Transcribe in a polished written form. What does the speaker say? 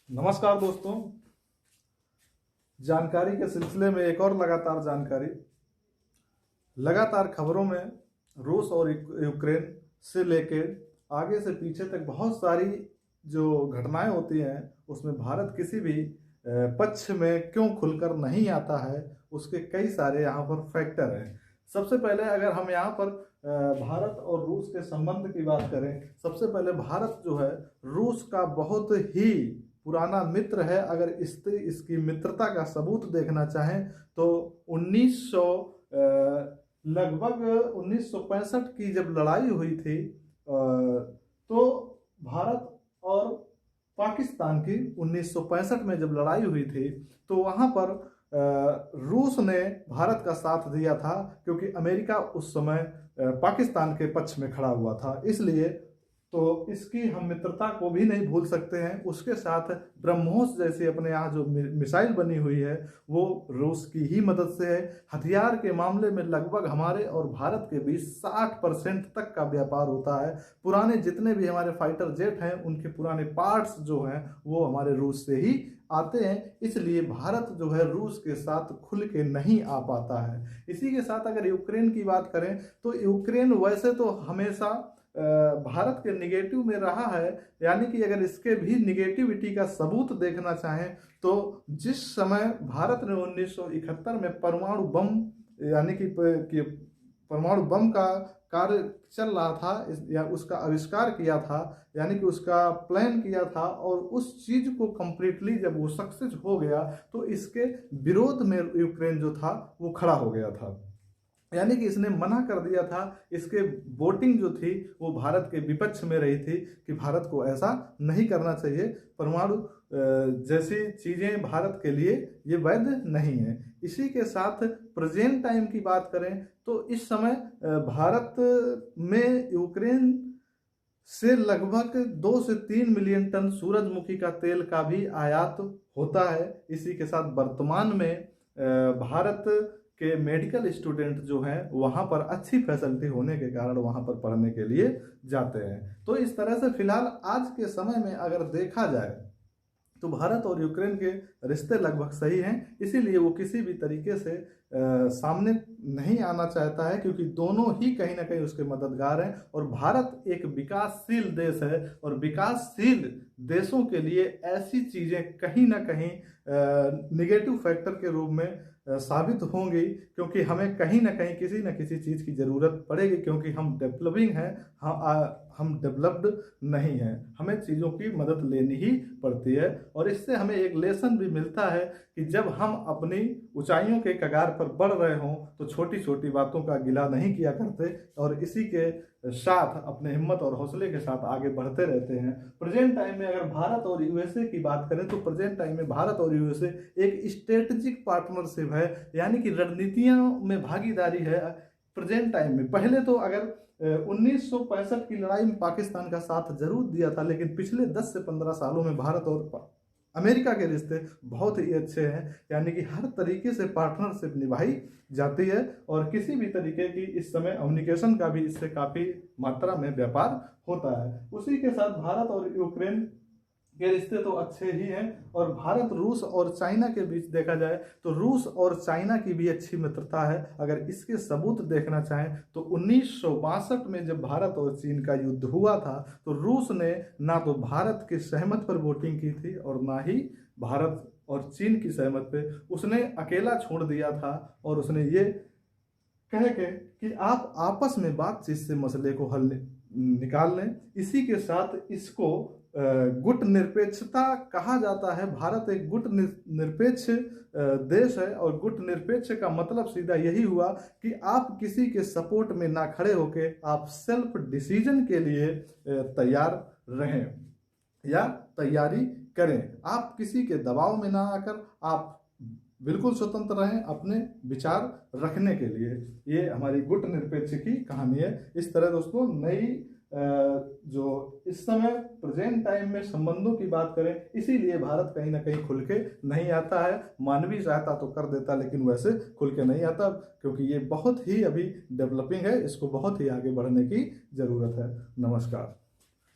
नमस्कार दोस्तों। जानकारी के सिलसिले में एक और लगातार खबरों में रूस और यूक्रेन से लेके आगे से पीछे तक बहुत सारी जो घटनाएं होती हैं उसमें भारत किसी भी पक्ष में क्यों खुलकर नहीं आता है, उसके कई सारे यहाँ पर फैक्टर हैं। सबसे पहले अगर हम यहाँ पर भारत और रूस के संबंध की बात करें, सबसे पहले भारत जो है रूस का बहुत ही पुराना मित्र है। अगर इसकी मित्रता का सबूत देखना चाहें तो लगभग 1965 की जब लड़ाई हुई थी तो भारत और पाकिस्तान की 1965 में जब लड़ाई हुई थी तो वहाँ पर रूस ने भारत का साथ दिया था, क्योंकि अमेरिका उस समय पाकिस्तान के पक्ष में खड़ा हुआ था। इसलिए तो इसकी हम मित्रता को भी नहीं भूल सकते हैं। उसके साथ ब्रह्मोस जैसी अपने यहाँ जो मिसाइल बनी हुई है वो रूस की ही मदद से है। हथियार के मामले में लगभग हमारे और भारत के बीच 60% तक का व्यापार होता है। पुराने जितने भी हमारे फाइटर जेट हैं उनके पुराने पार्ट्स जो हैं वो हमारे रूस से ही आते हैं। इसलिए भारत जो है रूस के साथ खुल के नहीं आ पाता है। इसी के साथ अगर यूक्रेन की बात करें तो यूक्रेन वैसे तो हमेशा भारत के निगेटिव में रहा है, यानी कि अगर इसके भी निगेटिविटी का सबूत देखना चाहें तो जिस समय भारत ने 1971 में परमाणु बम यानी कि परमाणु बम का कार्य चल रहा था या उसका आविष्कार किया था, यानी कि उसका प्लान किया था, और उस चीज को कंप्लीटली जब वो सक्सेस हो गया तो इसके विरोध में यूक्रेन जो था वो खड़ा हो गया था। यानी कि इसने मना कर दिया था। इसके वोटिंग जो थी वो भारत के विपक्ष में रही थी कि भारत को ऐसा नहीं करना चाहिए, परमाणु जैसी चीजें भारत के लिए ये वैध नहीं है। इसी के साथ प्रेजेंट टाइम की बात करें तो इस समय भारत में यूक्रेन से लगभग 2 से 3 मिलियन टन सूरजमुखी का तेल का भी आयात होता है। इसी के साथ वर्तमान में भारत के मेडिकल स्टूडेंट जो हैं वहाँ पर अच्छी फैसिलिटी होने के कारण वहाँ पर पढ़ने के लिए जाते हैं। तो इस तरह से फिलहाल आज के समय में अगर देखा जाए तो भारत और यूक्रेन के रिश्ते लगभग सही हैं। इसीलिए वो किसी भी तरीके से सामने नहीं आना चाहता है, क्योंकि दोनों ही कहीं ना कहीं उसके मददगार हैं। और भारत एक विकासशील देश है और विकासशील देशों के लिए ऐसी चीज़ें कहीं ना कहीं निगेटिव फैक्टर के रूप में साबित होंगी, क्योंकि हमें कहीं ना कहीं किसी न किसी चीज़ की ज़रूरत पड़ेगी, क्योंकि हम डेवलपिंग हैं, हम डेवलप्ड नहीं हैं। हमें चीज़ों की मदद लेनी ही पड़ती है। और इससे हमें एक लेसन भी मिलता है कि जब हम अपनी ऊंचाइयों के कगार पर बढ़ रहे हों तो छोटी छोटी बातों का गिला नहीं किया करते और इसी के साथ अपने हिम्मत और हौसले के साथ आगे बढ़ते रहते हैं। प्रेजेंट टाइम में अगर भारत और यूएसए की बात करें तो प्रेजेंट टाइम में भारत और यूएसए एक स्ट्रेटेजिक पार्टनरशिप है, यानी कि रणनीतियों में भागीदारी है प्रेजेंट टाइम में। पहले तो अगर 1965 की लड़ाई में पाकिस्तान का साथ जरूर दिया था, लेकिन पिछले 10 से 15 सालों में भारत और अमेरिका के रिश्ते बहुत ही अच्छे हैं, यानी कि हर तरीके से पार्टनरशिप निभाई जाती है और किसी भी तरीके की इस समय कम्युनिकेशन का भी इससे काफ़ी मात्रा में व्यापार होता है। उसी के साथ भारत और यूक्रेन के रिश्ते तो अच्छे ही हैं। और भारत रूस और चाइना के बीच देखा जाए तो रूस और चाइना की भी अच्छी मित्रता है। अगर इसके सबूत देखना चाहें तो 1962 में जब भारत और चीन का युद्ध हुआ था तो रूस ने ना तो भारत की सहमत पर वोटिंग की थी और ना ही भारत और चीन की सहमत पे उसने अकेला छोड़ दिया था। और उसने ये कह के कि आप आपस में बातचीत से मसले को हल निकाल लें। इसी के साथ इसको गुट निरपेक्षता कहा जाता है। भारत एक गुट निरपेक्ष देश है और गुट निरपेक्ष का मतलब सीधा यही हुआ कि आप किसी के सपोर्ट में ना खड़े होके आप सेल्फ डिसीजन के लिए तैयार रहें या तैयारी करें। आप किसी के दबाव में ना आकर आप बिल्कुल स्वतंत्र रहें अपने विचार रखने के लिए। ये हमारी गुट निरपेक्ष की कहानी है। इस तरह दोस्तों नई जो इस समय प्रेजेंट टाइम में संबंधों की बात करें, इसीलिए भारत कहीं ना कहीं खुल के नहीं आता है। मानवीय सहायता तो कर देता लेकिन वैसे खुल के नहीं आता, क्योंकि ये बहुत ही अभी डेवलपिंग है, इसको बहुत ही आगे बढ़ने की जरूरत है। नमस्कार।